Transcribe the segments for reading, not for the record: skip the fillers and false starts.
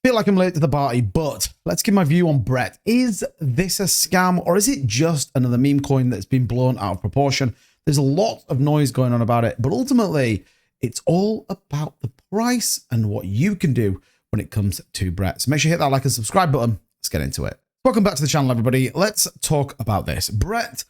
Feel like I'm late to the party, but let's give my view on Brett. Is this a scam, or is it just another meme coin that's been blown out of proportion? There's a lot of noise going on about it, but ultimately it's all about the price and what you can do when it comes to Brett. So make sure you hit that like and subscribe button. Let's get into it. Welcome back to the channel, everybody. Let's talk about this. Brett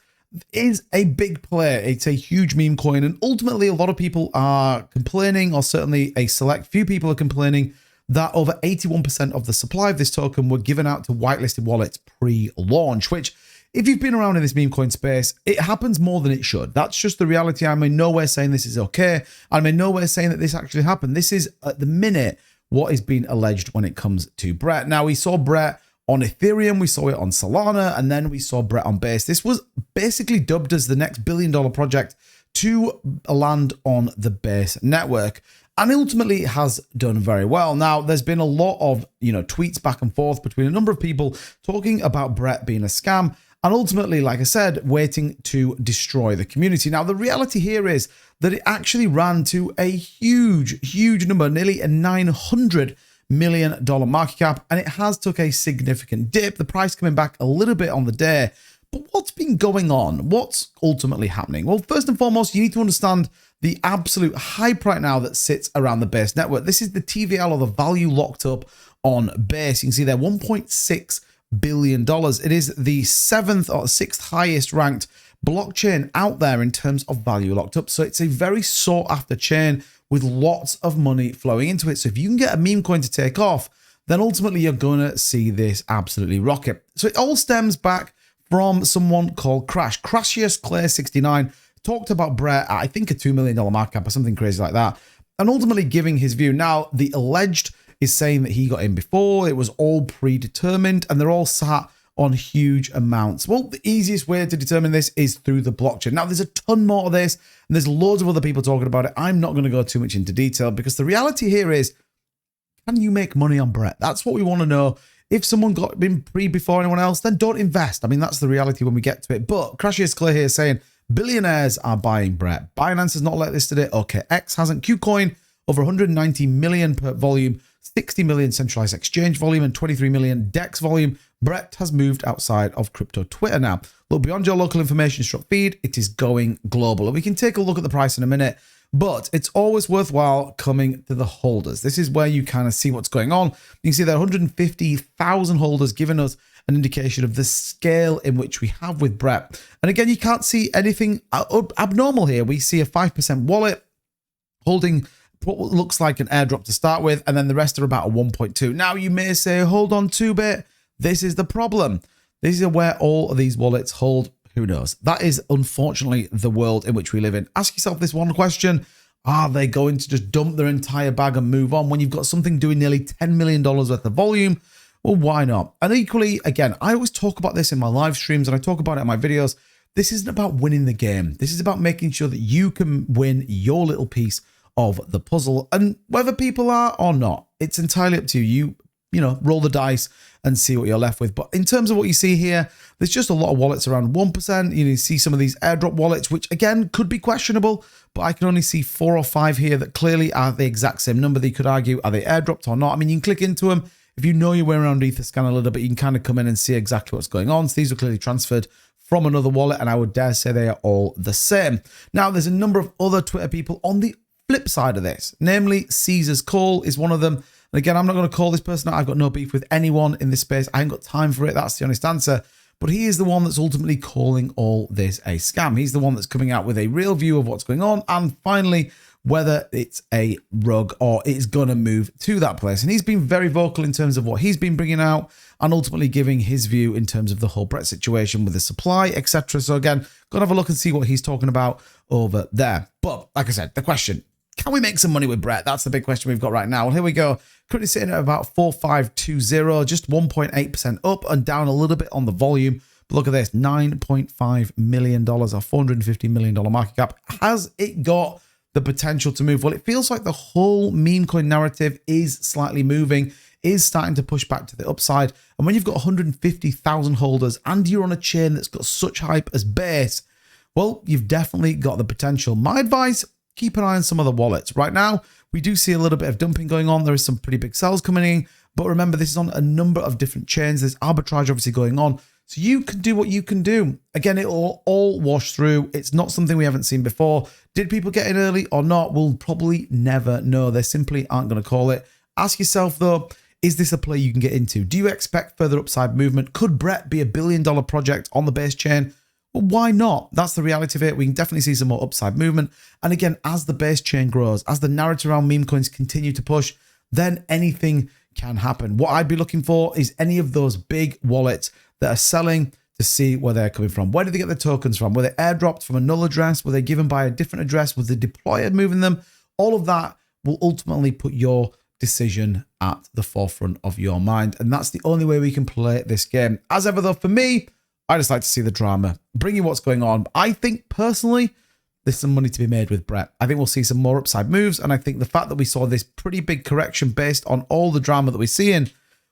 is a big player. It's a huge meme coin, and ultimately a lot of people are complaining, or certainly a select few people are complaining, that over 81% of the supply of this token were given out to whitelisted wallets pre-launch, which, if you've been around in this meme coin space, it happens more than it should. That's just the reality. I'm in nowhere saying this is okay. I'm in nowhere saying that this actually happened. This is, at the minute, what is being alleged when it comes to Brett. Now, we saw Brett on Ethereum, we saw it on Solana, and then we saw Brett on Base. This was basically dubbed as the next billion-dollar project to land on the Base network. And ultimately it has done very well. Now, there's been a lot of, tweets back and forth between a number of people talking about Brett being a scam, and ultimately, like I said, waiting to destroy the community. Now, the reality here is that it actually ran to a huge number, nearly a $900 million market cap, and it has took a significant dip, the price coming back a little bit on the day. But what's been going on? What's ultimately happening? Well, first and foremost, you need to understand the absolute hype right now that sits around the Base network. This is the TVL, or the value locked up on Base. You can see there $1.6 billion. It is the seventh or sixth highest ranked blockchain out there in terms of value locked up. So it's a very sought after chain with lots of money flowing into it. So if you can get a meme coin to take off, then ultimately you're going to see this absolutely rocket. So it all stems back from someone called Crashius Clay 69, talked about Brett at, I think, a $2 million market cap or something crazy like that, and ultimately giving his view. Now, the alleged is saying that he got in before, it was all predetermined, and they're all sat on huge amounts. Well, the easiest way to determine this is through the blockchain. Now, there's a ton more of this, and there's loads of other people talking about it. I'm not going to go too much into detail, because the reality here is, can you make money on Brett? That's what we want to know. If someone got in before anyone else, then don't invest. I mean, that's the reality when we get to it. But Crashius Clay here is saying billionaires are buying Brett. Binance has not let this today. OKX hasn't. Qcoin over 190 million per volume, 60 million centralized exchange volume, and 23 million DEX volume. Brett has moved outside of crypto Twitter now. Look, beyond your local information struck feed, it is going global. And we can take a look at the price in a minute, but it's always worthwhile coming to the holders. This is where you kind of see what's going on. You can see there are 150,000 holders, giving us an indication of the scale in which we have with Brett. And again, you can't see anything abnormal here. We see a 5% wallet holding what looks like an airdrop to start with, and then the rest are about a 1.2. Now, you may say, hold on 2-bit. This is the problem. This is where all of these wallets hold. Who knows? That is unfortunately the world in which we live in. Ask yourself this one question. Are they going to just dump their entire bag and move on when you've got something doing nearly $10 million worth of volume? Well, why not? And equally, again, I always talk about this in my live streams, and I talk about it in my videos. This isn't about winning the game. This is about making sure that you can win your little piece of the puzzle. And whether people are or not, it's entirely up to you. You know, roll the dice and see what you're left with. But in terms of what you see here, there's just a lot of wallets around 1%. You see some of these airdrop wallets, which again could be questionable, but I can only see 4 or 5 here that clearly are the exact same number. They could argue, are they airdropped or not? I mean, you can click into them. If you know your way around Etherscan a little bit, you can kind of come in and see exactly what's going on. So these are clearly transferred from another wallet, and I would dare say they are all the same. Now, there's a number of other Twitter people on the flip side of this, namely Caesar's Call is one of them. And again, I'm not going to call this person out. I've got no beef with anyone in this space. I ain't got time for it. That's the honest answer. But he is the one that's ultimately calling all this a scam. He's the one that's coming out with a real view of what's going on, and finally, whether it's a rug or it's going to move to that place. And he's been very vocal in terms of what he's been bringing out, and ultimately giving his view in terms of the whole Brett situation with the supply, etc. So again, go and have a look and see what he's talking about over there. But like I said, the question, can we make some money with Brett? That's the big question we've got right now. Well, here we go. Currently sitting at about 4,520, just 1.8% up and down a little bit on the volume. But look at this, $9.5 million, or $450 million market cap. Has it got the potential to move? Well, it feels like the whole meme coin narrative is slightly moving, is starting to push back to the upside. And when you've got 150,000 holders and you're on a chain that's got such hype as Base, well, you've definitely got the potential. My advice, keep an eye on some of the wallets. Right now, we do see a little bit of dumping going on. There is some pretty big sells coming in, But remember, this is on a number of different chains. There's arbitrage obviously going on. So you can do what you can do. Again, it will all wash through. It's not something we haven't seen before. Did people get in early or not? We'll probably never know. They simply aren't going to call it. Ask yourself though, is this a play you can get into? Do you expect further upside movement? Could Brett be $1 billion project on the base chain? Well, why not? That's the reality of it. We can definitely see some more upside movement. And again, as the base chain grows, as the narrative around meme coins continue to push, then anything can happen. What I'd be looking for is any of those big wallets that are selling to see where they're coming from. Where did they get the tokens from? Were they airdropped from a null address? Were they given by a different address? Was the deployer moving them? All of that will ultimately put your decision at the forefront of your mind. And that's the only way we can play this game. As ever though, for me, I just like to see the drama, bring you what's going on. I think personally, there's some money to be made with Brett. I think we'll see some more upside moves. And I think the fact that we saw this pretty big correction based on all the drama that we're seeing,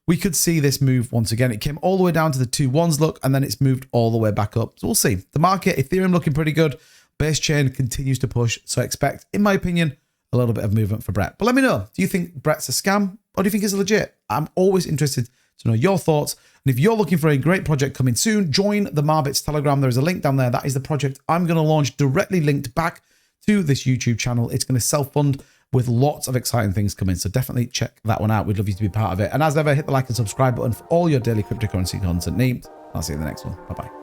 we could see this move once again. It came all the way down to the 2-1s look, and then it's moved all the way back up. So we'll see. The market, Ethereum looking pretty good. Base chain continues to push. So expect, in my opinion, a little bit of movement for Brett. But let me know, do you think Brett's a scam or do you think it's legit? I'm always interested to know your thoughts. And if you're looking for a great project coming soon, join the Marbits Telegram. There is a link down there. That is the project I'm going to launch, directly linked back to this YouTube channel. It's going to self-fund with lots of exciting things coming. So definitely check that one out. We'd love you to be part of it. And as ever, hit the like and subscribe button for all your daily cryptocurrency content needs. I'll see you in the next one. Bye-bye.